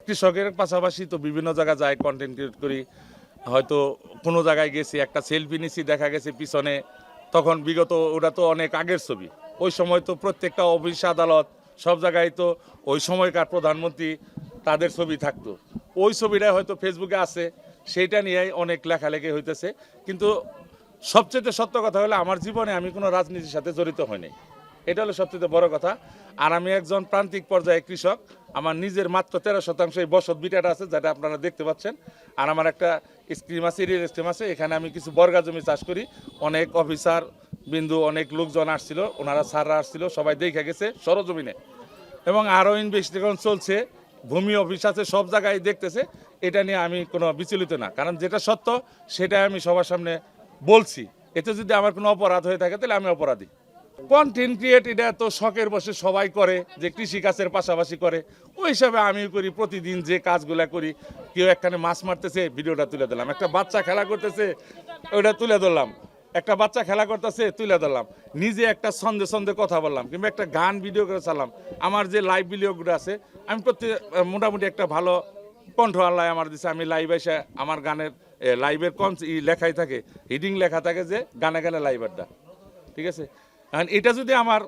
কৃষকের পাশাপাশি তো বিভিন্ন জায়গায় যায়, কন্টেন্ট ক্রিয়েট করি। হয়তো কোনো জায়গায় গেছি, একটা সেলফি নিছি, দেখা গেছে পিছনে, তখন বিগত ওটা তো অনেক আগের ছবি। ওই সময় তো প্রত্যেকটা অফিস আদালত সব জায়গায় তো ওই সময়কার প্রধানমন্ত্রী তাদের ছবি থাকতো। ওই ছবিটা হয়তো ফেসবুকে আছে, সেইটা নিয়েই অনেক লেখালেখি হইতেছে। কিন্তু সবচেয়ে সত্য কথা হলো আমার জীবনে আমি কোনো রাজনীতির সাথে জড়িত হইনি, এটা হলো সবচেয়ে বড় কথা। আর আমি একজন প্রান্তিক পর্যায়ে কৃষক। আমার নিজের মাত্র 13% এই বসত বিটাটা আছে, যেটা আপনারা দেখতে পাচ্ছেন। আর আমার একটা স্কিম আছে, এরিয়ার স্কিম আছে। এখানে আমি কিছু বর্গা জমি চাষ করি। অনেক অফিসার বিন্দু, অনেক লোকজন আসছিল, ওনারা স্যাররা আসছিল, সবাই দেখে গেছে সরজমিনে। এবং আরও ইনভেস্টিগেশন চলছে, ভূমি অফিস আছে, সব জায়গায় দেখতেছে। এটা নিয়ে আমি কোনো বিচলিত না, কারণ যেটা সত্য সেটাই আমি সবার সামনে বলছি। এতে যদি আমার কোনো অপরাধ হয়ে থাকে তাহলে আমি অপরাধী। কন্টেন্ট ক্রিয়েট এটা তো শখের বসে সবাই করে, যে কৃষিকাজের পাশাপাশি করে। ওই হিসাবে আমিও করি, প্রতিদিন যে কাজগুলো করি। কেউ একখানে মাছ মারতেছে, ভিডিওটা তুলে দিলাম। একটা বাচ্চা খেলা করতেছে, ওইটা তুলে ধরলাম। একটা বাচ্চা খেলা করতেছে, তুলে ধরলাম। নিজে একটা ছন্দে ছন্দে কথা বললাম, কিংবা একটা গান ভিডিও করে চালাম। আমার যে লাইভ ভিডিওগুলো আছে, আমি প্রত্যেক মোটামুটি একটা ভালো কণ্ঠ আল্লাহ আমার দিচ্ছে। আমি লাইভ এসে আমার গানের লাইভের লেখাই থাকে, হিডিং লেখা থাকে যে গানে গানে লাইভারটা, ঠিক আছে। এখন এটা যদি আমার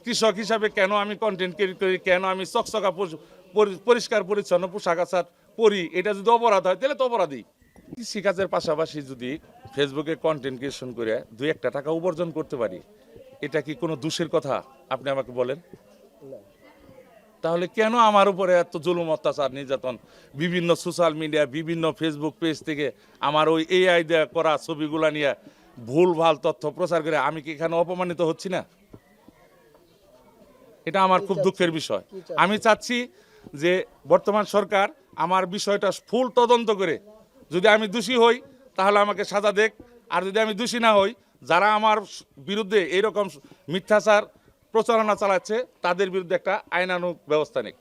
কৃষক হিসাবে কেন আমি কন্টেন্ট ক্রিয়েট করি, কেন আমি চকচকা পরিষ্কার পরিচ্ছন্ন পোশাক আশাক পরি, এটা যদি অপরাধ হয় তাহলে তো অপরাধী। কৃষিকাজের পাশাপাশি যদি ফেসবুকে কন্টেন্ট ক্রিয়েশন করে 2-1 টাকা উপার্জন করতে পারি, এটা কি কোনো দোষের কথা? আপনি আমাকে বলেন। তাহলে কেন আমার উপরে এত জুলুম, অত্যাচার, নির্যাতন? বিভিন্ন সোশ্যাল মিডিয়া, বিভিন্ন ফেসবুক পেজ থেকে আমার ওই এআই দেয়া করা ছবিগুলা নিয়ে ভুল ভাল তথ্য প্রচার করে আমি কি এখানে অপমানিত হচ্ছি না? এটা আমার খুব দুঃখের বিষয়। আমি চাচ্ছি যে বর্তমান সরকার আমার বিষয়টা ফুল তদন্ত করে, যদি আমি দোষী হই তাহলে আমাকে সাজা দেক। আর যদি আমি দোষী না হই, যারা আমার বিরুদ্ধে এইরকম মিথ্যাচার প্রচারণা চালাচ্ছে তাদের বিরুদ্ধে একটা আইনানুগ ব্যবস্থা নেই।